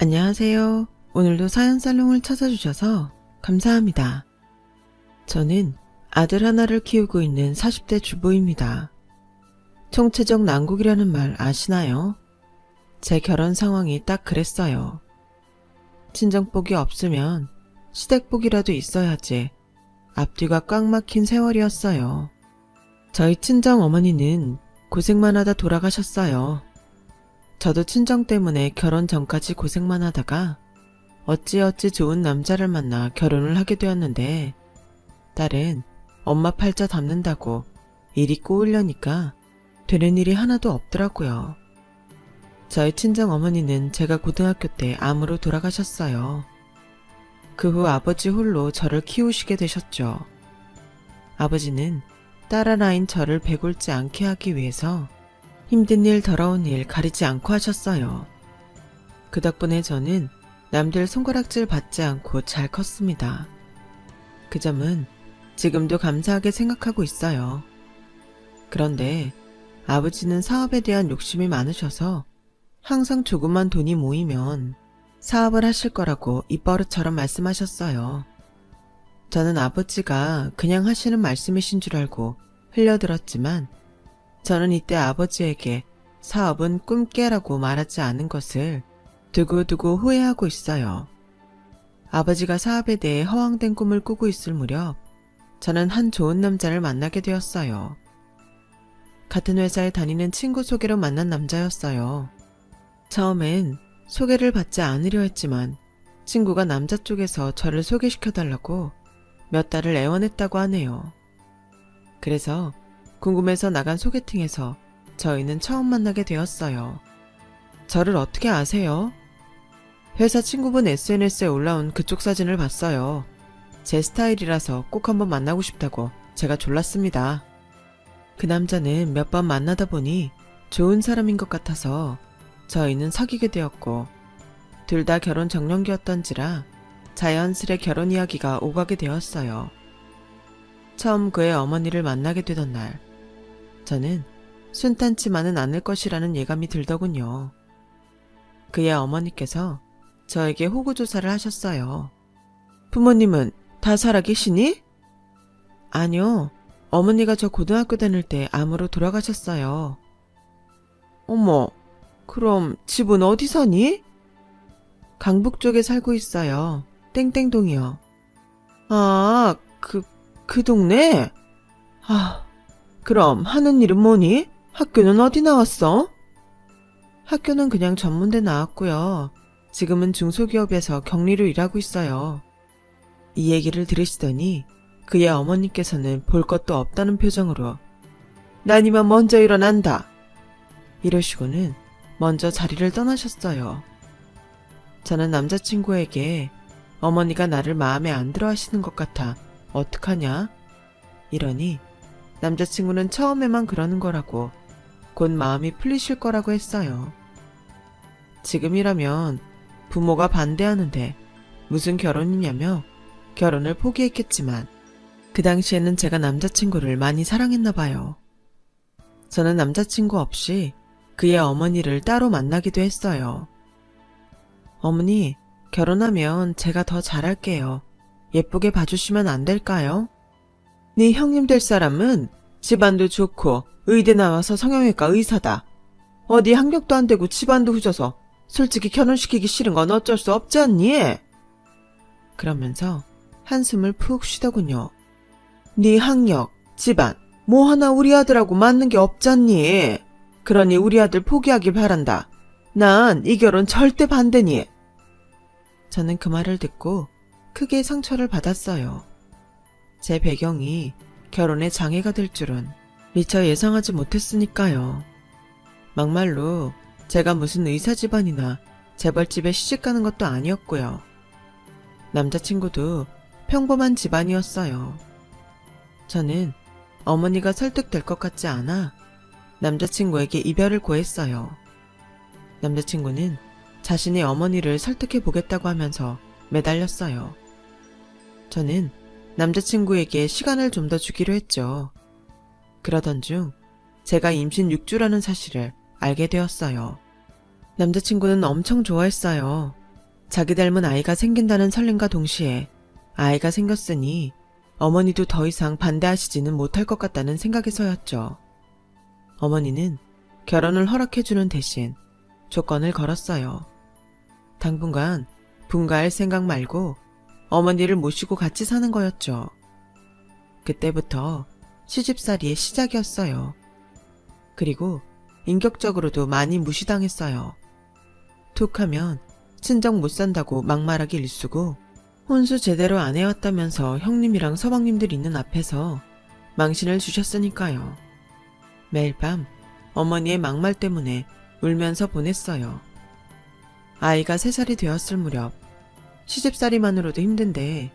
안녕하세요. 오늘도 사연살롱을 찾아주셔서 감사합니다. 저는 아들 하나를 키우고 있는 40대 주부입니다. 총체적 난국이라는 말 아시나요? 제 결혼 상황이 딱 그랬어요. 친정복이 없으면 시댁복이라도 있어야지 앞뒤가 꽉 막힌 세월이었어요. 저희 친정 어머니는 고생만 하다 돌아가셨어요. 저도 친정 때문에 결혼 전까지 고생만 하다가 어찌어찌 좋은 남자를 만나 결혼을 하게 되었는데 딸은 엄마 팔자 담는다고 일이 꼬으려니까 되는 일이 하나도 없더라고요. 저희 친정 어머니는 제가 고등학교 때 암으로 돌아가셨어요. 그 후 아버지 홀로 저를 키우시게 되셨죠. 아버지는 딸 하나인 저를 배골지 않게 하기 위해서 힘든 일 더러운 일 가리지 않고 하셨어요. 그 덕분에 저는 남들 손가락질 받지 않고 잘 컸습니다. 그 점은 지금도 감사하게 생각하고 있어요. 그런데 아버지는 사업에 대한 욕심이 많으셔서 항상 조금만 돈이 모이면 사업을 하실 거라고 입버릇처럼 말씀하셨어요. 저는 아버지가 그냥 하시는 말씀이신 줄 알고 흘려들었지만 저는 이때 아버지에게 사업은 꿈깨라고 말하지 않은 것을 두고두고 후회하고 있어요. 아버지가 사업에 대해 허황된 꿈을 꾸고 있을 무렵 저는 한 좋은 남자를 만나게 되었어요. 같은 회사에 다니는 친구 소개로 만난 남자였어요. 처음엔 소개를 받지 않으려 했지만 친구가 남자 쪽에서 저를 소개시켜달라고 몇 달을 애원했다고 하네요. 그래서 궁금해서 나간 소개팅에서 저희는 처음 만나게 되었어요. 저를 어떻게 아세요? 회사 친구분 SNS에 올라온 그쪽 사진을 봤어요. 제 스타일이라서 꼭 한번 만나고 싶다고 제가 졸랐습니다. 그 남자는 몇 번 만나다 보니 좋은 사람인 것 같아서 저희는 사귀게 되었고 둘 다 결혼 정년기였던지라 자연스레 결혼 이야기가 오가게 되었어요. 처음 그의 어머니를 만나게 되던 날 저는 순탄치만은 않을 것이라는 예감이 들더군요. 그의 어머니께서 저에게 호구조사를 하셨어요. 부모님은 다 살아계시니? 아니요. 어머니가 저 고등학교 다닐 때 암으로 돌아가셨어요. 어머, 그럼 집은 어디 사니? 강북 쪽에 살고 있어요. 땡땡동이요. 아, 그 동네? 그럼 하는 일은 뭐니? 학교는 어디 나왔어? 학교는 그냥 전문대 나왔고요. 지금은 중소기업에서 격리로 일하고 있어요. 이 얘기를 들으시더니 그의 어머니께서는 볼 것도 없다는 표정으로 난 이만 먼저 일어난다. 이러시고는 먼저 자리를 떠나셨어요. 저는 남자친구에게 어머니가 나를 마음에 안 들어 하시는 것 같아 어떡하냐? 이러니 남자친구는 처음에만 그러는 거라고 곧 마음이 풀리실 거라고 했어요. 지금이라면 부모가 반대하는데 무슨 결혼이냐며 결혼을 포기했겠지만 그 당시에는 제가 남자친구를 많이 사랑했나 봐요. 저는 남자친구 없이 그의 어머니를 따로 만나기도 했어요. 어머니, 결혼하면 제가 더 잘할게요. 예쁘게 봐주시면 안 될까요? 네 형님 될 사람은 집안도 좋고 의대 나와서 성형외과 의사다. 어디 학력도 안 되고 집안도 후져서 솔직히 결혼시키기 싫은 건 어쩔 수 없지 않니? 그러면서 한숨을 푹 쉬더군요. 네 학력, 집안, 뭐 하나 우리 아들하고 맞는 게 없잖니. 그러니 우리 아들 포기하길 바란다. 난 이 결혼 절대 반대니. 저는 그 말을 듣고 크게 상처를 받았어요. 제 배경이 결혼에 장애가 될 줄은 미처 예상하지 못했으니까요. 막말로 제가 무슨 의사 집안이나 재벌집에 시집가는 것도 아니었고요. 남자친구도 평범한 집안이었어요. 저는 어머니가 설득될 것 같지 않아 남자친구에게 이별을 고했어요. 남자친구는 자신의 어머니를 설득해 보겠다고 하면서 매달렸어요. 저는 남자친구에게 시간을 좀 더 주기로 했죠. 그러던 중 제가 임신 6주라는 사실을 알게 되었어요. 남자친구는 엄청 좋아했어요. 자기 닮은 아이가 생긴다는 설렘과 동시에 아이가 생겼으니 어머니도 더 이상 반대하시지는 못할 것 같다는 생각에서였죠. 어머니는 결혼을 허락해주는 대신 조건을 걸었어요. 당분간 분가할 생각 말고 어머니를 모시고 같이 사는 거였죠. 그때부터 시집살이의 시작이었어요. 그리고 인격적으로도 많이 무시당했어요. 툭 하면 친정 못 산다고 막말하기 일쑤고 혼수 제대로 안 해왔다면서 형님이랑 서방님들 있는 앞에서 망신을 주셨으니까요. 매일 밤 어머니의 막말 때문에 울면서 보냈어요. 아이가 3살이 되었을 무렵 시집살이만으로도 힘든데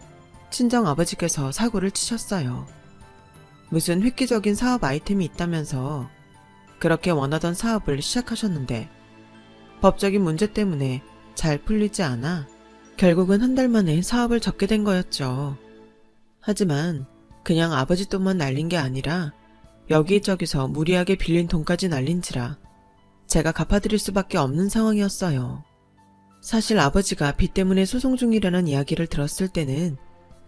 친정 아버지께서 사고를 치셨어요. 무슨 획기적인 사업 아이템이 있다면서 그렇게 원하던 사업을 시작하셨는데 법적인 문제 때문에 잘 풀리지 않아 결국은 한 달 만에 사업을 접게 된 거였죠. 하지만 그냥 아버지 돈만 날린 게 아니라 여기저기서 무리하게 빌린 돈까지 날린지라 제가 갚아드릴 수밖에 없는 상황이었어요. 사실 아버지가 빚 때문에 소송 중이라는 이야기를 들었을 때는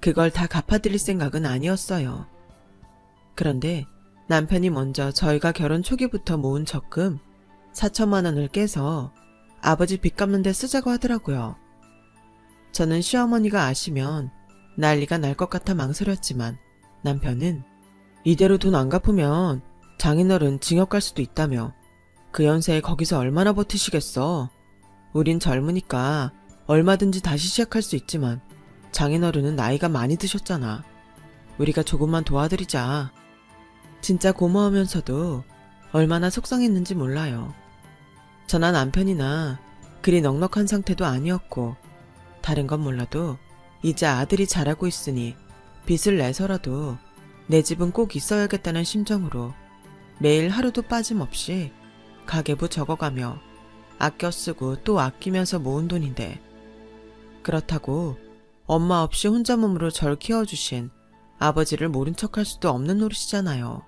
그걸 다 갚아드릴 생각은 아니었어요. 그런데 남편이 먼저 저희가 결혼 초기부터 모은 적금 4천만 원을 깨서 아버지 빚 갚는 데 쓰자고 하더라고요. 저는 시어머니가 아시면 난리가 날 것 같아 망설였지만 남편은 이대로 돈 안 갚으면 장인어른 징역 갈 수도 있다며 그 연세에 거기서 얼마나 버티시겠어. 우린 젊으니까 얼마든지 다시 시작할 수 있지만 장인어른은 나이가 많이 드셨잖아. 우리가 조금만 도와드리자. 진짜 고마우면서도 얼마나 속상했는지 몰라요. 저나 남편이나 그리 넉넉한 상태도 아니었고 다른 건 몰라도 이제 아들이 자라고 있으니 빚을 내서라도 내 집은 꼭 있어야겠다는 심정으로 매일 하루도 빠짐없이 가계부 적어가며 아껴 쓰고 또 아끼면서 모은 돈인데 그렇다고 엄마 없이 혼자 몸으로 절 키워주신 아버지를 모른 척할 수도 없는 노릇이잖아요.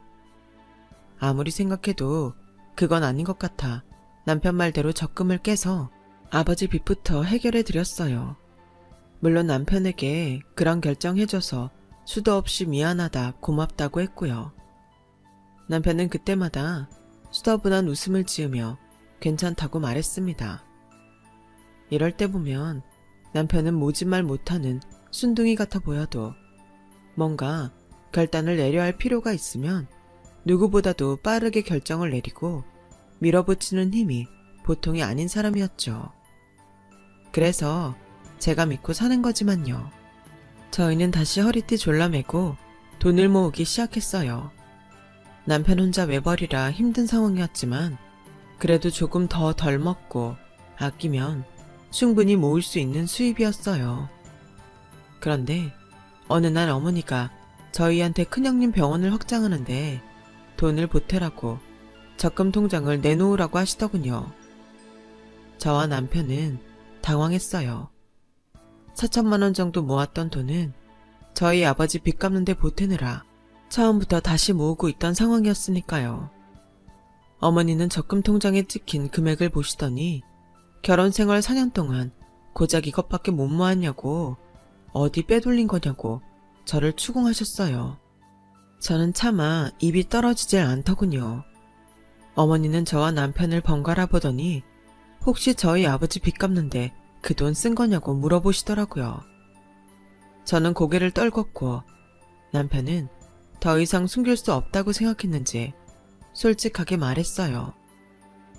아무리 생각해도 그건 아닌 것 같아 남편 말대로 적금을 깨서 아버지 빚부터 해결해 드렸어요. 물론 남편에게 그런 결정해줘서 수도 없이 미안하다 고맙다고 했고요. 남편은 그때마다 수더분한 웃음을 지으며 괜찮다고 말했습니다. 이럴 때 보면 남편은 모진말 못하는 순둥이 같아 보여도 뭔가 결단을 내려야 할 필요가 있으면 누구보다도 빠르게 결정을 내리고 밀어붙이는 힘이 보통이 아닌 사람이었죠. 그래서 제가 믿고 사는 거지만요. 저희는 다시 허리띠 졸라매고 돈을 모으기 시작했어요. 남편 혼자 외벌이라 힘든 상황이었지만 그래도 조금 더 덜 먹고 아끼면 충분히 모을 수 있는 수입이었어요. 그런데 어느 날 어머니가 저희한테 큰형님 병원을 확장하는데 돈을 보태라고 적금 통장을 내놓으라고 하시더군요. 저와 남편은 당황했어요. 4천만 원 정도 모았던 돈은 저희 아버지 빚 갚는 데 보태느라 처음부터 다시 모으고 있던 상황이었으니까요. 어머니는 적금 통장에 찍힌 금액을 보시더니 결혼 생활 4년 동안 고작 이것밖에 못 모았냐고 어디 빼돌린 거냐고 저를 추궁하셨어요. 저는 차마 입이 떨어지질 않더군요. 어머니는 저와 남편을 번갈아 보더니 혹시 저희 아버지 빚 갚는데 그 돈 쓴 거냐고 물어보시더라고요. 저는 고개를 떨궜고 남편은 더 이상 숨길 수 없다고 생각했는지 솔직하게 말했어요.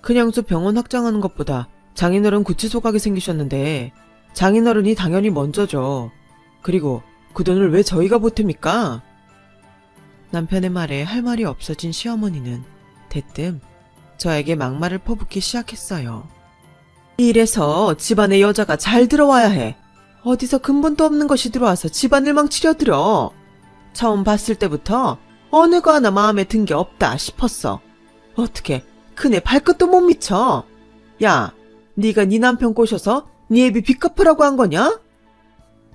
그냥서 병원 확장하는 것보다 장인어른 구치소 가게 생기셨는데 장인어른이 당연히 먼저죠. 그리고 그 돈을 왜 저희가 보탭니까? 남편의 말에 할 말이 없어진 시어머니는 대뜸 저에게 막말을 퍼붓기 시작했어요. 이래서 집안에 여자가 잘 들어와야 해. 어디서 근본도 없는 것이 들어와서 집안을 망치려들어. 처음 봤을 때부터 어느 거 하나 마음에 든 게 없다 싶었어. 어떻게 그네 발끝도 못 미쳐. 야, 네가 네 남편 꼬셔서 네 애비 빚 갚으라고 한 거냐?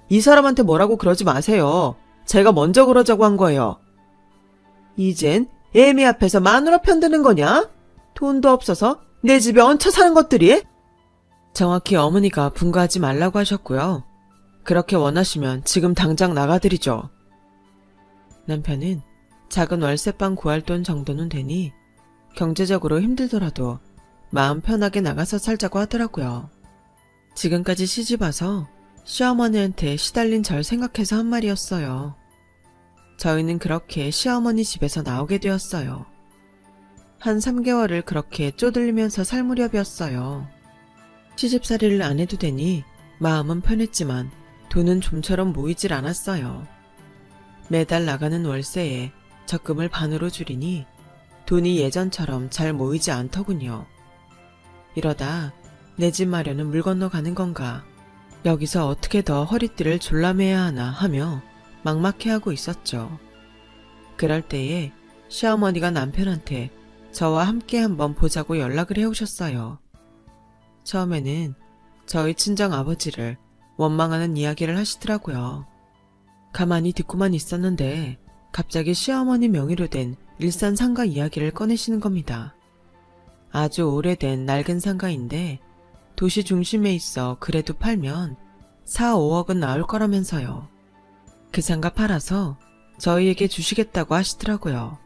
이 사람한테 뭐라고 그러지 마세요. 제가 먼저 그러자고 한 거예요. 이젠 애미 앞에서 마누라 편드는 거냐? 돈도 없어서 내 집에 얹혀 사는 것들이? 정확히 어머니가 분가하지 말라고 하셨고요. 그렇게 원하시면 지금 당장 나가드리죠. 남편은 작은 월세방 구할 돈 정도는 되니 경제적으로 힘들더라도 마음 편하게 나가서 살자고 하더라고요. 지금까지 시집와서 시어머니한테 시달린 절 생각해서 한 말이었어요. 저희는 그렇게 시어머니 집에서 나오게 되었어요. 한 3개월을 그렇게 쪼들리면서 살 무렵이었어요. 시집살이를 안 해도 되니 마음은 편했지만 돈은 좀처럼 모이질 않았어요. 매달 나가는 월세에 적금을 반으로 줄이니 돈이 예전처럼 잘 모이지 않더군요. 이러다 내 집 마련은 물 건너가는 건가, 여기서 어떻게 더 허리띠를 졸라매야 하나 하며 막막해하고 있었죠. 그럴 때에 시어머니가 남편한테 저와 함께 한번 보자고 연락을 해오셨어요. 처음에는 저희 친정 아버지를 원망하는 이야기를 하시더라고요. 가만히 듣고만 있었는데 갑자기 시어머니 명의로 된 일산 상가 이야기를 꺼내시는 겁니다. 아주 오래된 낡은 상가인데 도시 중심에 있어 그래도 팔면 4, 5억은 나올 거라면서요. 그 상가 팔아서 저희에게 주시겠다고 하시더라고요.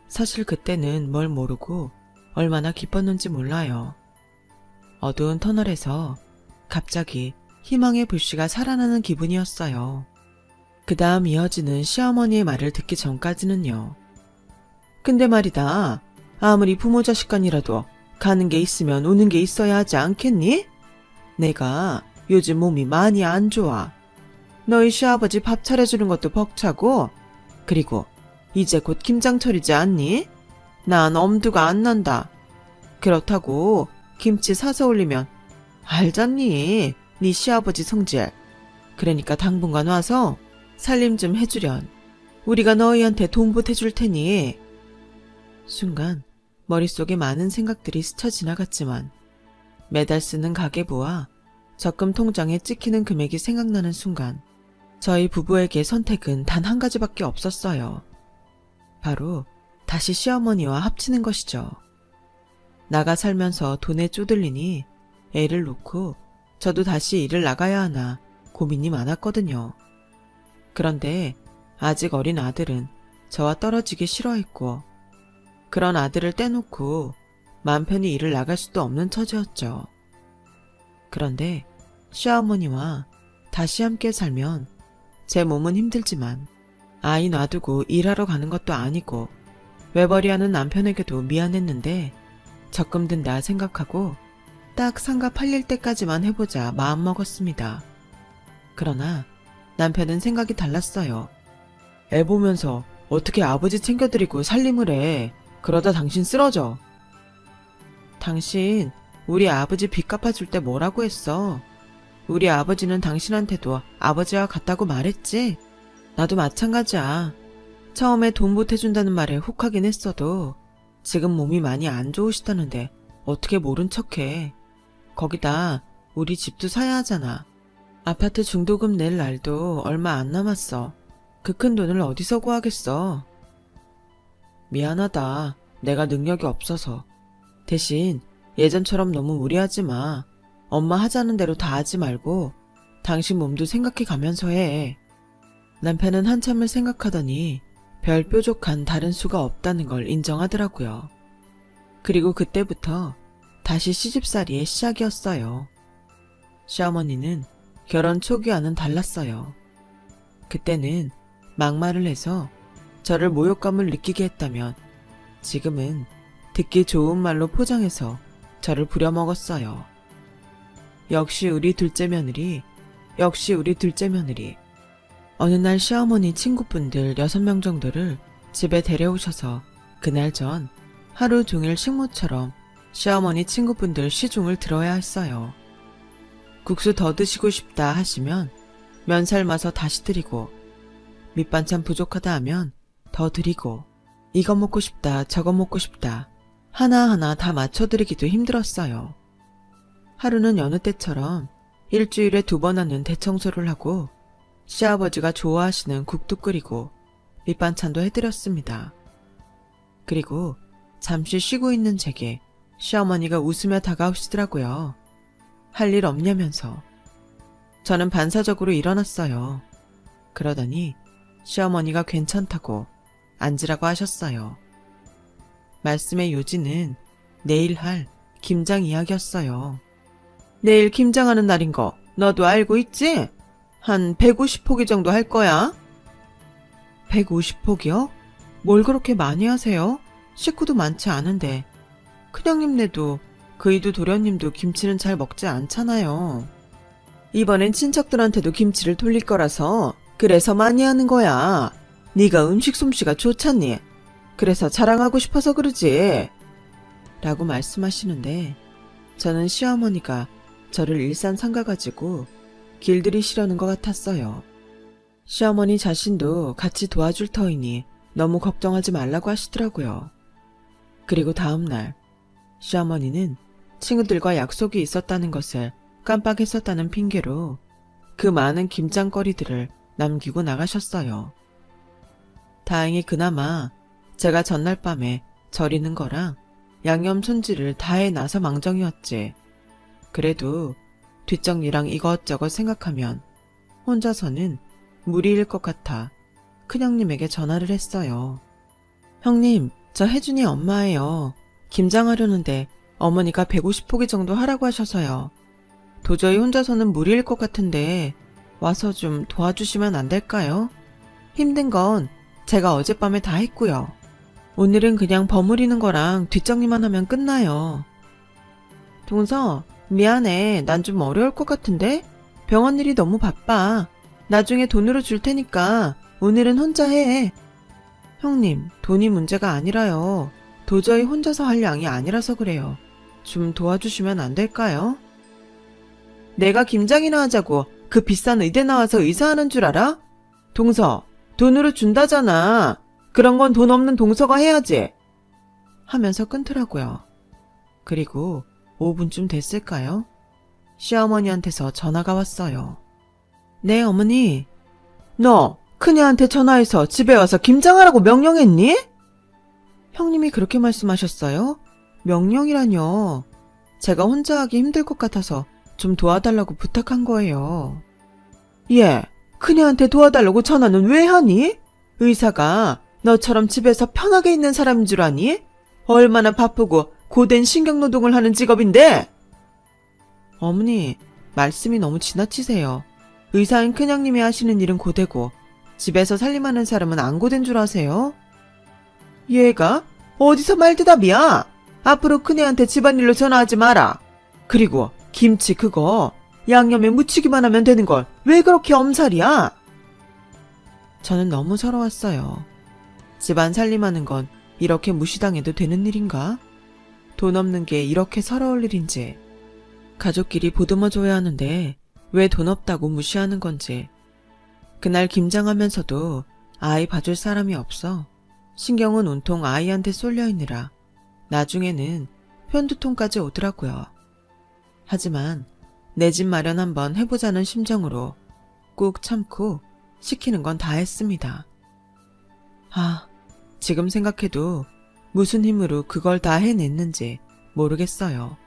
사실 그때는 뭘 모르고 얼마나 기뻤는지 몰라요. 어두운 터널에서 갑자기 희망의 불씨가 살아나는 기분이었어요. 그 다음 이어지는 시어머니의 말을 듣기 전까지는요. 근데 말이다, 아무리 부모 자식 간이라도 가는 게 있으면 오는 게 있어야 하지 않겠니? 내가 요즘 몸이 많이 안 좋아. 너희 시아버지 밥 차려주는 것도 벅차고, 그리고 이제 곧 김장철이지 않니? 난 엄두가 안 난다. 그렇다고 김치 사서 올리면 알잖니, 네 시아버지 성질. 그러니까 당분간 와서 살림 좀 해주련. 우리가 너희한테 돈 보태줄 테니. 순간 머릿속에 많은 생각들이 스쳐 지나갔지만 매달 쓰는 가계부와 적금 통장에 찍히는 금액이 생각나는 순간 저희 부부에게 선택은 단 한 가지밖에 없었어요. 바로 다시 시어머니와 합치는 것이죠. 나가 살면서 돈에 쪼들리니 애를 놓고 저도 다시 일을 나가야 하나 고민이 많았거든요. 그런데 아직 어린 아들은 저와 떨어지기 싫어했고, 그런 아들을 떼놓고 마음 편히 일을 나갈 수도 없는 처지였죠. 그런데 시어머니와 다시 함께 살면 제 몸은 힘들지만 아이 놔두고 일하러 가는 것도 아니고 외벌이하는 남편에게도 미안했는데 적금 든다 생각하고 딱 상가 팔릴 때까지만 해보자 마음먹었습니다. 그러나 남편은 생각이 달랐어요. 애 보면서 어떻게 아버지 챙겨드리고 살림을 해. 그러다 당신 쓰러져. 당신 우리 아버지 빚 갚아줄 때 뭐라고 했어? 우리 아버지는 당신한테도 아버지와 같다고 말했지? 나도 마찬가지야. 처음에 돈 보태준다는 말에 혹하긴 했어도 지금 몸이 많이 안 좋으시다는데 어떻게 모른 척해. 거기다 우리 집도 사야 하잖아. 아파트 중도금 낼 날도 얼마 안 남았어. 그 큰 돈을 어디서 구하겠어. 미안하다. 내가 능력이 없어서. 대신 예전처럼 너무 무리하지 마. 엄마 하자는 대로 다 하지 말고 당신 몸도 생각해 가면서 해. 남편은 한참을 생각하더니 별 뾰족한 다른 수가 없다는 걸 인정하더라고요. 그리고 그때부터 다시 시집살이의 시작이었어요. 시어머니는 결혼 초기와는 달랐어요. 그때는 막말을 해서 저를 모욕감을 느끼게 했다면 지금은 듣기 좋은 말로 포장해서 저를 부려먹었어요. 역시 우리 둘째 며느리, 역시 우리 둘째 며느리. 어느 날 시어머니 친구분들 6명 정도를 집에 데려오셔서 그날 전 하루 종일 식모처럼 시어머니 친구분들 시중을 들어야 했어요. 국수 더 드시고 싶다 하시면 면 삶아서 다시 드리고, 밑반찬 부족하다 하면 더 드리고, 이거 먹고 싶다 저거 먹고 싶다 하나하나 다 맞춰드리기도 힘들었어요. 하루는 여느 때처럼 일주일에 2번 하는 대청소를 하고 시아버지가 좋아하시는 국도 끓이고 밑반찬도 해드렸습니다. 그리고 잠시 쉬고 있는 제게 시어머니가 웃으며 다가오시더라고요. 할 일 없냐면서. 저는 반사적으로 일어났어요. 그러더니 시어머니가 괜찮다고 앉으라고 하셨어요. 말씀의 요지는 내일 할 김장 이야기였어요. 내일 김장하는 날인 거 너도 알고 있지? 한 150포기 정도 할 거야. 150포기요? 뭘 그렇게 많이 하세요? 식구도 많지 않은데. 큰형님네도 그이도 도련님도 김치는 잘 먹지 않잖아요. 이번엔 친척들한테도 김치를 돌릴 거라서 그래서 많이 하는 거야. 네가 음식 솜씨가 좋잖니. 그래서 자랑하고 싶어서 그러지. 라고 말씀하시는데 저는 시어머니가 저를 일산 삼가가지고 길들이시려는 것 같았어요. 시어머니 자신도 같이 도와줄 터이니 너무 걱정하지 말라고 하시더라고요. 그리고 다음날 시어머니는 친구들과 약속이 있었다는 것을 깜빡했었다는 핑계로 그 많은 김장거리들을 남기고 나가셨어요. 다행히 그나마 제가 전날 밤에 절이는 거랑 양념 손질을 다 해놔서 망정이었지. 그래도 뒷정리랑 이것저것 생각하면 혼자서는 무리일 것 같아 큰형님에게 전화를 했어요. 형님, 저 혜준이 엄마예요. 김장하려는데 어머니가 150포기 정도 하라고 하셔서요. 도저히 혼자서는 무리일 것 같은데 와서 좀 도와주시면 안 될까요? 힘든 건 제가 어젯밤에 다 했고요. 오늘은 그냥 버무리는 거랑 뒷정리만 하면 끝나요. 동서, 미안해. 난 좀 어려울 것 같은데? 병원 일이 너무 바빠. 나중에 돈으로 줄 테니까 오늘은 혼자 해. 형님, 돈이 문제가 아니라요. 도저히 혼자서 할 양이 아니라서 그래요. 좀 도와주시면 안 될까요? 내가 김장이나 하자고 그 비싼 의대 나와서 의사하는 줄 알아? 동서, 돈으로 준다잖아. 그런 건 돈 없는 동서가 해야지. 하면서 끊더라고요. 그리고 5분쯤 됐을까요? 시어머니한테서 전화가 왔어요. 네, 어머니. 너 큰애한테 전화해서 집에 와서 김장하라고 명령했니? 형님이 그렇게 말씀하셨어요? 명령이라뇨. 제가 혼자 하기 힘들 것 같아서 좀 도와달라고 부탁한 거예요. 예, 큰애한테 도와달라고 전화는 왜 하니? 의사가 너처럼 집에서 편하게 있는 사람인 줄 아니? 얼마나 바쁘고 고된 신경노동을 하는 직업인데? 어머니, 말씀이 너무 지나치세요. 의사인 큰형님이 하시는 일은 고되고 집에서 살림하는 사람은 안 고된 줄 아세요? 얘가 어디서 말대답이야? 앞으로 큰애한테 집안일로 전화하지 마라. 그리고 김치 그거 양념에 묻히기만 하면 되는 걸 왜 그렇게 엄살이야? 저는 너무 서러웠어요. 집안 살림하는 건 이렇게 무시당해도 되는 일인가? 돈 없는 게 이렇게 서러울 일인지, 가족끼리 보듬어줘야 하는데 왜 돈 없다고 무시하는 건지. 그날 김장하면서도 아이 봐줄 사람이 없어 신경은 온통 아이한테 쏠려있느라 나중에는 편두통까지 오더라고요. 하지만 내 집 마련 한번 해보자는 심정으로 꾹 참고 시키는 건 다 했습니다. 지금 생각해도 무슨 힘으로 그걸 다 해냈는지 모르겠어요.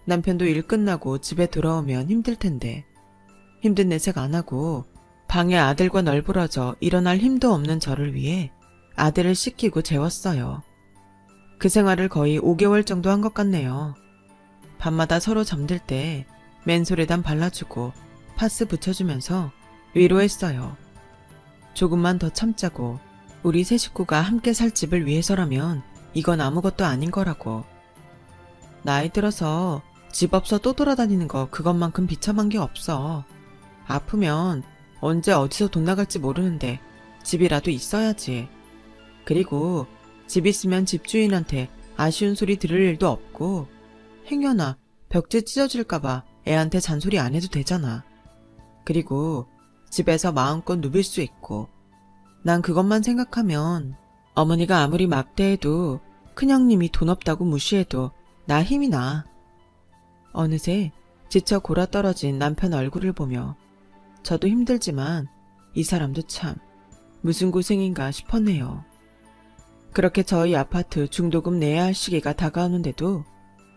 남편도 일 끝나고 집에 돌아오면 힘들 텐데 힘든 내색 안 하고 방에 아들과 널브러져 일어날 힘도 없는 저를 위해 아들을 씻기고 재웠어요. 그 생활을 거의 5개월 정도 한 것 같네요. 밤마다 서로 잠들 때 맨솔에단 발라주고 파스 붙여주면서 위로했어요. 조금만 더 참자고, 우리 세 식구가 함께 살 집을 위해서라면 이건 아무것도 아닌 거라고. 나이 들어서 집 없어 또 돌아다니는 거 그것만큼 비참한 게 없어. 아프면 언제 어디서 돈 나갈지 모르는데 집이라도 있어야지. 그리고 집 있으면 집주인한테 아쉬운 소리 들을 일도 없고, 행여나 벽지 찢어질까봐 애한테 잔소리 안 해도 되잖아. 그리고 집에서 마음껏 누빌 수 있고. 난 그것만 생각하면 어머니가 아무리 막대해도 큰형님이 돈 없다고 무시해도 나 힘이 나. 어느새 지쳐 골아떨어진 남편 얼굴을 보며 저도 힘들지만 이 사람도 참 무슨 고생인가 싶었네요. 그렇게 저희 아파트 중도금 내야 할 시기가 다가오는데도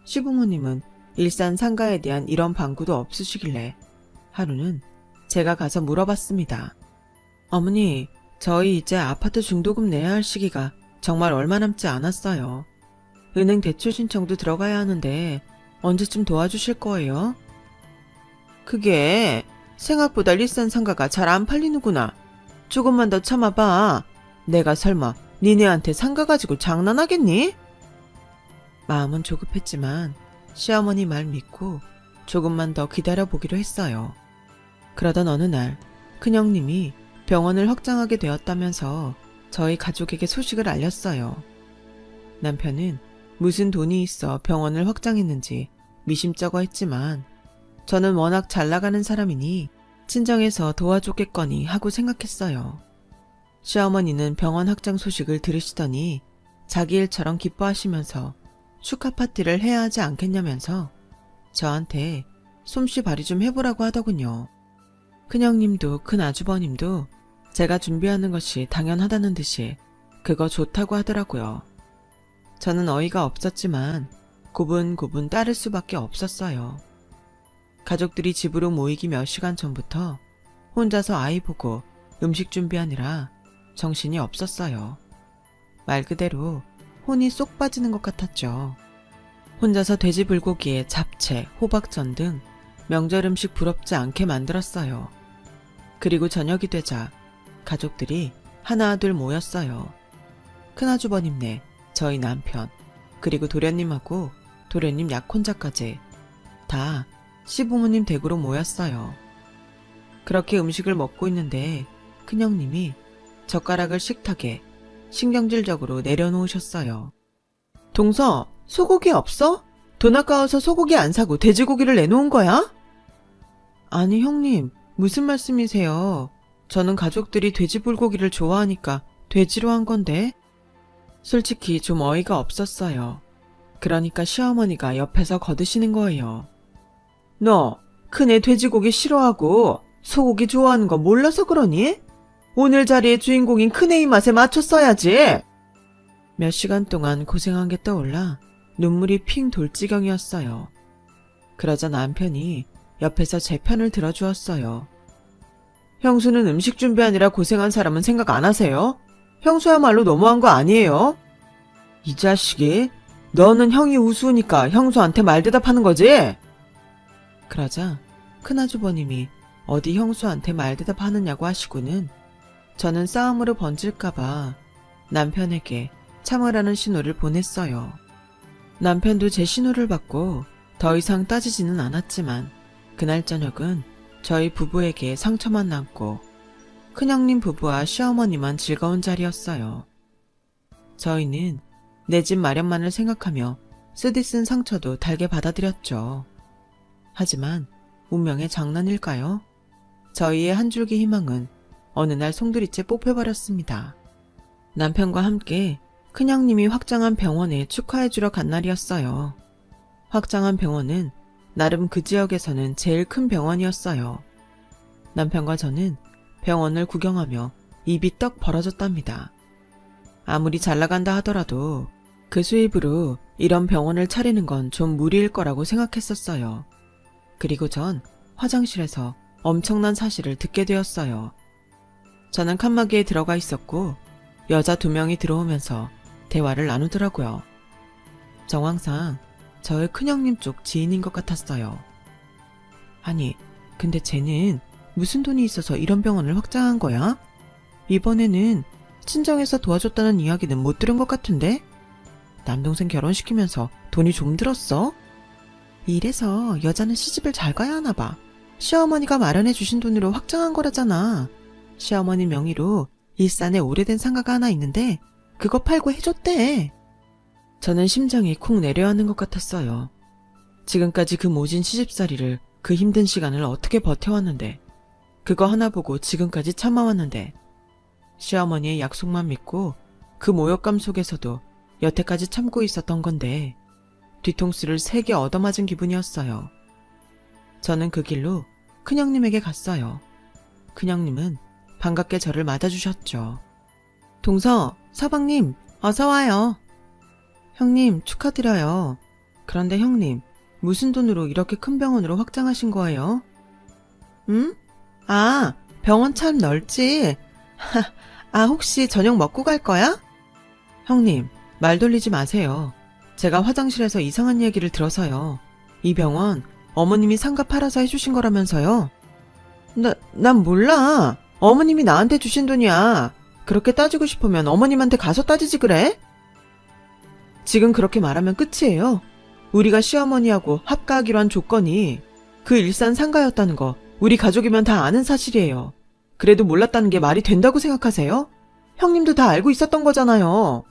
시부모님은 일산 상가에 대한 이런 방구도 없으시길래 하루는 제가 가서 물어봤습니다. 어머니, 저희 이제 아파트 중도금 내야 할 시기가 정말 얼마 남지 않았어요. 은행 대출 신청도 들어가야 하는데 언제쯤 도와주실 거예요? 그게 생각보다 일산 상가가 잘 안 팔리는구나. 조금만 더 참아봐. 내가 설마 니네한테 상가 가지고 장난하겠니? 마음은 조급했지만 시어머니 말 믿고 조금만 더 기다려보기로 했어요. 그러던 어느 날 큰형님이 병원을 확장하게 되었다면서 저희 가족에게 소식을 알렸어요. 남편은 무슨 돈이 있어 병원을 확장했는지 미심쩍어 했지만 저는 워낙 잘 나가는 사람이니 친정에서 도와줬겠거니 하고 생각했어요. 시어머니는 병원 확장 소식을 들으시더니 자기 일처럼 기뻐하시면서 축하 파티를 해야 하지 않겠냐면서 저한테 솜씨 발휘 좀 해보라고 하더군요. 큰형님도 큰아주버님도 제가 준비하는 것이 당연하다는 듯이 그거 좋다고 하더라고요. 저는 어이가 없었지만 고분고분 따를 수밖에 없었어요. 가족들이 집으로 모이기 몇 시간 전부터 혼자서 아이 보고 음식 준비하느라 정신이 없었어요. 말 그대로 혼이 쏙 빠지는 것 같았죠. 혼자서 돼지 불고기에 잡채, 호박전 등 명절 음식 부럽지 않게 만들었어요. 그리고 저녁이 되자 가족들이 하나 둘 모였어요. 큰아주버님네, 저희 남편, 그리고 도련님하고 도련님 약혼자까지 다 시부모님 댁으로 모였어요. 그렇게 음식을 먹고 있는데 큰형님이 젓가락을 식탁에 신경질적으로 내려놓으셨어요. 동서, 소고기 없어? 돈 아까워서 소고기 안 사고 돼지고기를 내놓은 거야? 아니 형님, 무슨 말씀이세요? 저는 가족들이 돼지 불고기를 좋아하니까 돼지로 한 건데. 솔직히 좀 어이가 없었어요. 그러니까 시어머니가 옆에서 거드시는 거예요. 너 큰애 돼지고기 싫어하고 소고기 좋아하는 거 몰라서 그러니? 오늘 자리의 주인공인 큰애 입맛에 맞췄어야지. 몇 시간 동안 고생한 게 떠올라 눈물이 핑 돌 지경이었어요. 그러자 남편이 옆에서 제 편을 들어주었어요. 형수는 음식 준비하느라 고생한 사람은 생각 안 하세요? 형수야말로 너무한 거 아니에요? 이 자식이, 너는 형이 우스우니까 형수한테 말대답하는 거지? 그러자 큰아주버님이 어디 형수한테 말대답하느냐고 하시고는 저는 싸움으로 번질까봐 남편에게 참으라는 신호를 보냈어요. 남편도 제 신호를 받고 더 이상 따지지는 않았지만 그날 저녁은 저희 부부에게 상처만 남고 큰형님 부부와 시어머니만 즐거운 자리였어요. 저희는 내 집 마련만을 생각하며 쓰디쓴 상처도 달게 받아들였죠. 하지만 운명의 장난일까요? 저희의 한 줄기 희망은 어느 날 송두리째 뽑혀버렸습니다. 남편과 함께 큰형님이 확장한 병원에 축하해주러 간 날이었어요. 확장한 병원은 나름 그 지역에서는 제일 큰 병원이었어요. 남편과 저는 병원을 구경하며 입이 떡 벌어졌답니다. 아무리 잘 나간다 하더라도 그 수입으로 이런 병원을 차리는 건 좀 무리일 거라고 생각했었어요. 그리고 전 화장실에서 엄청난 사실을 듣게 되었어요. 저는 칸막이에 들어가 있었고 여자 2명이 들어오면서 대화를 나누더라고요. 정황상 저의 큰형님 쪽 지인인 것 같았어요. 아니, 근데 쟤는 무슨 돈이 있어서 이런 병원을 확장한 거야? 이번에는 친정에서 도와줬다는 이야기는 못 들은 것 같은데? 남동생 결혼시키면서 돈이 좀 들었어? 이래서 여자는 시집을 잘 가야 하나 봐. 시어머니가 마련해 주신 돈으로 확장한 거라잖아. 시어머니 명의로 일산에 오래된 상가가 하나 있는데 그거 팔고 해줬대. 저는 심장이 쿵 내려앉는 것 같았어요. 지금까지 그 모진 시집살이를, 그 힘든 시간을 어떻게 버텨왔는데, 그거 하나 보고 지금까지 참아왔는데, 시어머니의 약속만 믿고 그 모욕감 속에서도 여태까지 참고 있었던 건데 뒤통수를 3개 얻어맞은 기분이었어요. 저는 그 길로 큰형님에게 갔어요. 큰형님은 반갑게 저를 맞아주셨죠. 동서, 서방님, 어서와요. 형님, 축하드려요. 그런데 형님, 무슨 돈으로 이렇게 큰 병원으로 확장하신 거예요? 응? 아, 병원 참 넓지. 혹시 저녁 먹고 갈 거야? 형님, 말 돌리지 마세요. 제가 화장실에서 이상한 얘기를 들어서요. 이 병원 어머님이 상가 팔아서 해주신 거라면서요. 난 몰라. 어머님이 나한테 주신 돈이야. 그렇게 따지고 싶으면 어머님한테 가서 따지지 그래? 지금 그렇게 말하면 끝이에요. 우리가 시어머니하고 합가하기로 한 조건이 그 일산 상가였다는 거 우리 가족이면 다 아는 사실이에요. 그래도 몰랐다는 게 말이 된다고 생각하세요? 형님도 다 알고 있었던 거잖아요.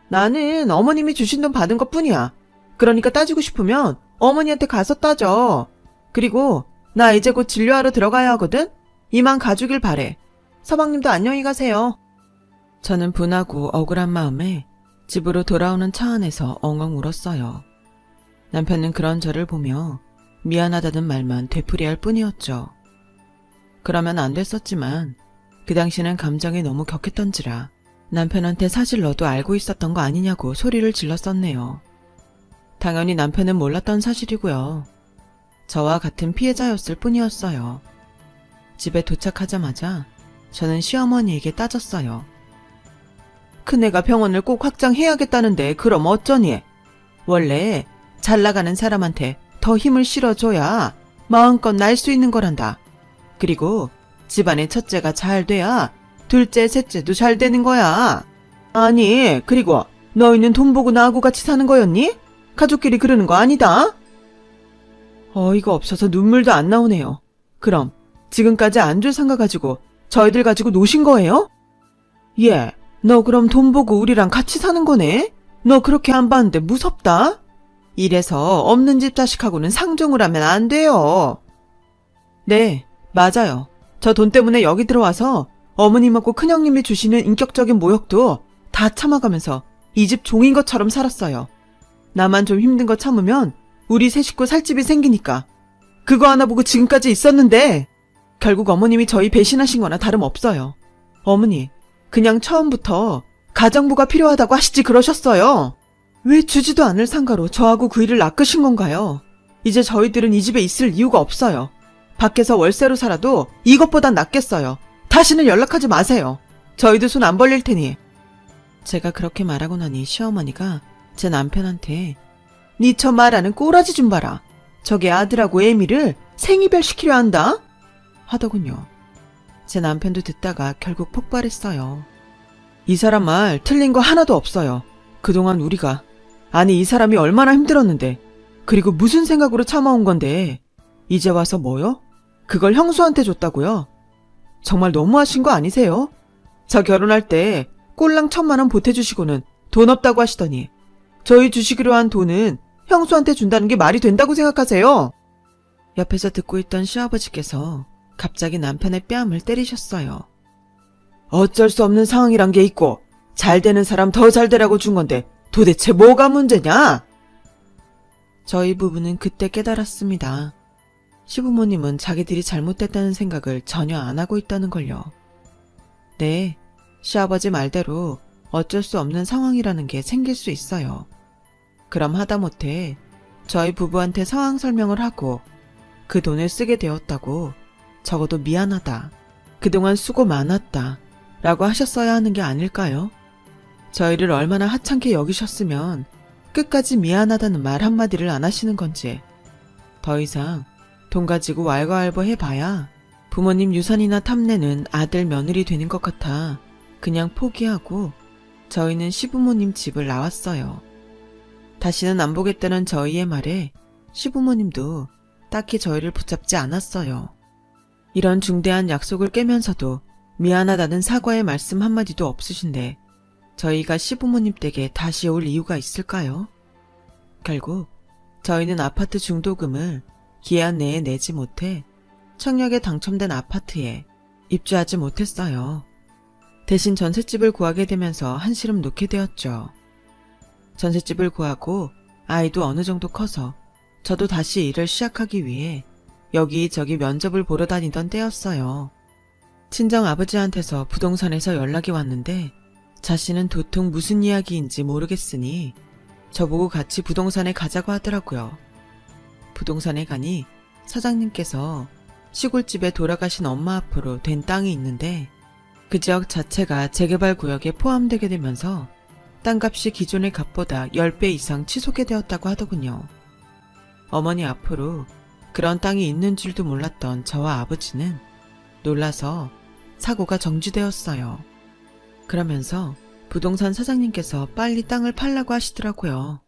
나는 어머님이 주신 돈 받은 것 뿐이야. 그러니까 따지고 싶으면 어머니한테 가서 따져. 그리고 나 이제 곧 진료하러 들어가야 하거든? 이만 가주길 바래. 서방님도 안녕히 가세요. 저는 분하고 억울한 마음에 집으로 돌아오는 차 안에서 엉엉 울었어요. 남편은 그런 저를 보며 미안하다는 말만 되풀이할 뿐이었죠. 그러면 안 됐었지만 그 당시는 감정이 너무 격했던지라 남편한테 사실 너도 알고 있었던 거 아니냐고 소리를 질렀었네요. 당연히 남편은 몰랐던 사실이고요. 저와 같은 피해자였을 뿐이었어요. 집에 도착하자마자 저는 시어머니에게 따졌어요. 큰애가 병원을 꼭 확장해야겠다는데 그럼 어쩌니? 원래 잘 나가는 사람한테 더 힘을 실어줘야 마음껏 날 수 있는 거란다. 그리고 집안의 첫째가 잘 돼야 둘째, 셋째도 잘 되는 거야. 아니, 그리고 너희는 돈 보고 나하고 같이 사는 거였니? 가족끼리 그러는 거 아니다? 어이가 없어서 눈물도 안 나오네요. 그럼 지금까지 안 줄 상가 가지고 저희들 가지고 노신 거예요? 예, 너 그럼 돈 보고 우리랑 같이 사는 거네? 너 그렇게 안 봤는데 무섭다? 이래서 없는 집 자식하고는 상종을 하면 안 돼요. 네, 맞아요. 저 돈 때문에 여기 들어와서 어머님하고 큰형님이 주시는 인격적인 모욕도 다 참아가면서 이 집 종인 것처럼 살았어요. 나만 좀 힘든 거 참으면 우리 세 식구 살 집이 생기니까. 그거 하나 보고 지금까지 있었는데 결국 어머님이 저희 배신하신 거나 다름없어요. 어머니, 그냥 처음부터 가정부가 필요하다고 하시지 그러셨어요. 왜 주지도 않을 상가로 저하고 그 일을 낚으신 건가요? 이제 저희들은 이 집에 있을 이유가 없어요. 밖에서 월세로 살아도 이것보단 낫겠어요. 다시는 연락하지 마세요. 저희도 손 안 벌릴 테니. 제가 그렇게 말하고 나니 시어머니가 제 남편한테 니 저 말하는 꼬라지 좀 봐라. 저게 아들하고 애미를 생이별 시키려 한다? 하더군요. 제 남편도 듣다가 결국 폭발했어요. 이 사람 말 틀린 거 하나도 없어요. 그동안 우리가, 아니 이 사람이 얼마나 힘들었는데, 그리고 무슨 생각으로 참아온 건데 이제 와서 뭐요? 그걸 형수한테 줬다고요? 정말 너무하신 거 아니세요? 저 결혼할 때 꼴랑 1,000만 원 보태주시고는 돈 없다고 하시더니 저희 주시기로 한 돈은 형수한테 준다는 게 말이 된다고 생각하세요? 옆에서 듣고 있던 시아버지께서 갑자기 남편의 뺨을 때리셨어요. 어쩔 수 없는 상황이란 게 있고 잘 되는 사람 더 잘 되라고 준 건데 도대체 뭐가 문제냐? 저희 부부는 그때 깨달았습니다. 시부모님은 자기들이 잘못됐다는 생각을 전혀 안 하고 있다는 걸요. 네, 시아버지 말대로 어쩔 수 없는 상황이라는 게 생길 수 있어요. 그럼 하다못해 저희 부부한테 상황 설명을 하고 그 돈을 쓰게 되었다고 적어도 미안하다, 그동안 수고 많았다 라고 하셨어야 하는 게 아닐까요? 저희를 얼마나 하찮게 여기셨으면 끝까지 미안하다는 말 한마디를 안 하시는 건지. 더 이상 돈 가지고 왈가왈부 해봐야 부모님 유산이나 탐내는 아들 며느리 되는 것 같아 그냥 포기하고 저희는 시부모님 집을 나왔어요. 다시는 안 보겠다는 저희의 말에 시부모님도 딱히 저희를 붙잡지 않았어요. 이런 중대한 약속을 깨면서도 미안하다는 사과의 말씀 한마디도 없으신데 저희가 시부모님 댁에 다시 올 이유가 있을까요? 결국 저희는 아파트 중도금을 기한 내에 내지 못해 청약에 당첨된 아파트에 입주하지 못했어요. 대신 전셋집을 구하게 되면서 한시름 놓게 되었죠. 전셋집을 구하고 아이도 어느 정도 커서 저도 다시 일을 시작하기 위해 여기저기 면접을 보러 다니던 때였어요. 친정 아버지한테서 부동산에서 연락이 왔는데 자신은 도통 무슨 이야기인지 모르겠으니 저보고 같이 부동산에 가자고 하더라고요. 부동산에 가니 사장님께서 시골집에 돌아가신 엄마 앞으로 된 땅이 있는데 그 지역 자체가 재개발 구역에 포함되게 되면서 땅값이 기존의 값보다 10배 이상 치솟게 되었다고 하더군요. 어머니 앞으로 그런 땅이 있는 줄도 몰랐던 저와 아버지는 놀라서 사고가 정지되었어요. 그러면서 부동산 사장님께서 빨리 땅을 팔라고 하시더라고요.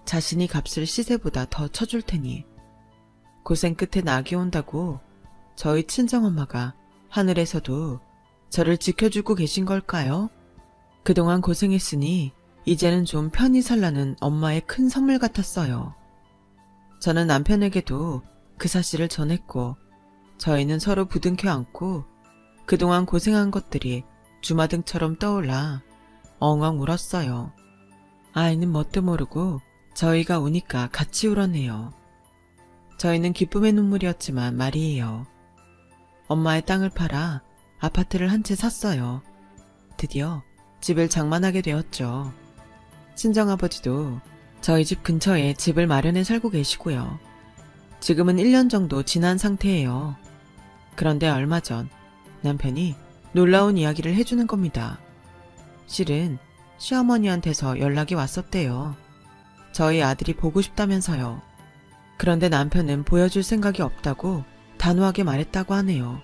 자신이 값을 시세보다 더 쳐줄 테니. 고생 끝에 낙이 온다고 저희 친정엄마가 하늘에서도 저를 지켜주고 계신 걸까요? 그동안 고생했으니 이제는 좀 편히 살라는 엄마의 큰 선물 같았어요. 저는 남편에게도 그 사실을 전했고 저희는 서로 부둥켜 안고 그동안 고생한 것들이 주마등처럼 떠올라 엉엉 울었어요. 아이는 뭣도 모르고 저희가 우니까 같이 울었네요. 저희는 기쁨의 눈물이었지만 말이에요. 엄마의 땅을 팔아 아파트를 한 채 샀어요. 드디어 집을 장만하게 되었죠. 친정아버지도 저희 집 근처에 집을 마련해 살고 계시고요. 지금은 1년 정도 지난 상태예요. 그런데 얼마 전 남편이 놀라운 이야기를 해주는 겁니다. 실은 시어머니한테서 연락이 왔었대요. 저희 아들이 보고 싶다면서요. 그런데 남편은 보여줄 생각이 없다고 단호하게 말했다고 하네요.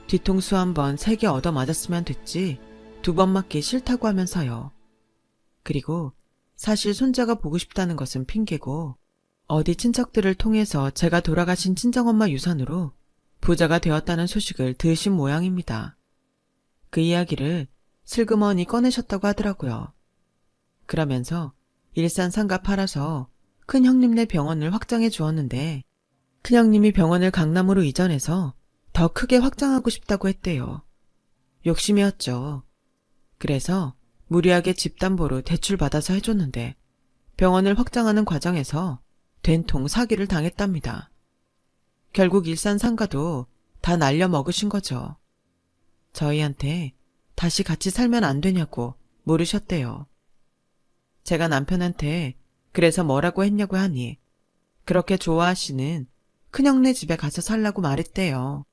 뒤통수 한 번 세게 얻어맞았으면 됐지 2번 맞기 싫다고 하면서요. 그리고 사실 손자가 보고 싶다는 것은 핑계고 어디 친척들을 통해서 제가 돌아가신 친정엄마 유산으로 부자가 되었다는 소식을 들으신 모양입니다. 그 이야기를 슬그머니 꺼내셨다고 하더라고요. 그러면서 일산 상가 팔아서 큰형님네 병원을 확장해 주었는데 큰형님이 병원을 강남으로 이전해서 더 크게 확장하고 싶다고 했대요. 욕심이었죠. 그래서 무리하게 집담보로 대출받아서 해줬는데 병원을 확장하는 과정에서 된통 사기를 당했답니다. 결국 일산 상가도 다 날려먹으신 거죠. 저희한테 다시 같이 살면 안 되냐고 물으셨대요. 제가 남편한테 그래서 뭐라고 했냐고 하니 그렇게 좋아하시는 큰형네 집에 가서 살라고 말했대요.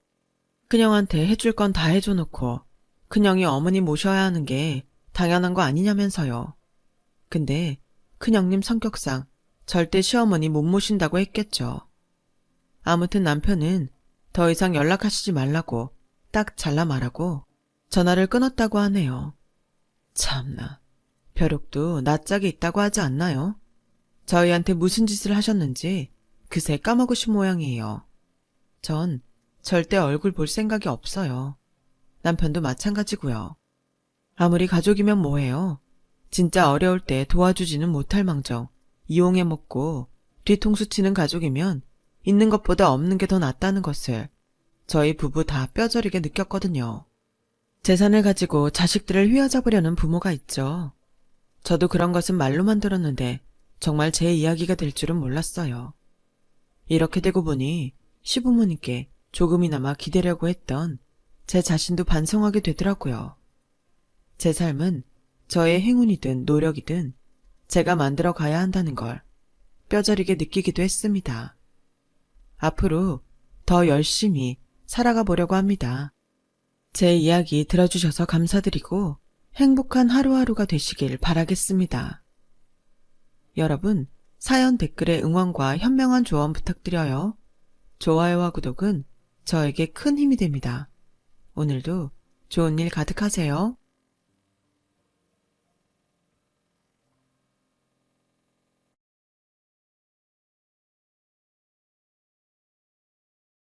큰형한테 해줄 건 다 해줘놓고 큰형이 어머니 모셔야 하는 게 당연한 거 아니냐면서요. 근데 큰형님 성격상 절대 시어머니 못 모신다고 했겠죠. 아무튼 남편은 더 이상 연락하시지 말라고 딱 잘라 말하고 전화를 끊었다고 하네요. 참나, 벼룩도 낯짝이 있다고 하지 않나요? 저희한테 무슨 짓을 하셨는지 그새 까먹으신 모양이에요. 전 절대 얼굴 볼 생각이 없어요. 남편도 마찬가지고요. 아무리 가족이면 뭐해요. 진짜 어려울 때 도와주지는 못할 망정 이용해 먹고 뒤통수 치는 가족이면 있는 것보다 없는 게 더 낫다는 것을 저희 부부 다 뼈저리게 느꼈거든요. 재산을 가지고 자식들을 휘어잡으려는 부모가 있죠. 저도 그런 것은 말로만 들었는데 정말 제 이야기가 될 줄은 몰랐어요. 이렇게 되고 보니 시부모님께 조금이나마 기대려고 했던 제 자신도 반성하게 되더라고요. 제 삶은 저의 행운이든 노력이든 제가 만들어 가야 한다는 걸 뼈저리게 느끼기도 했습니다. 앞으로 더 열심히 살아가 보려고 합니다. 제 이야기 들어주셔서 감사드리고 행복한 하루하루가 되시길 바라겠습니다. 여러분, 사연 댓글에 응원과 현명한 조언 부탁드려요. 좋아요와 구독은 저에게 큰 힘이 됩니다. 오늘도 좋은 일 가득하세요.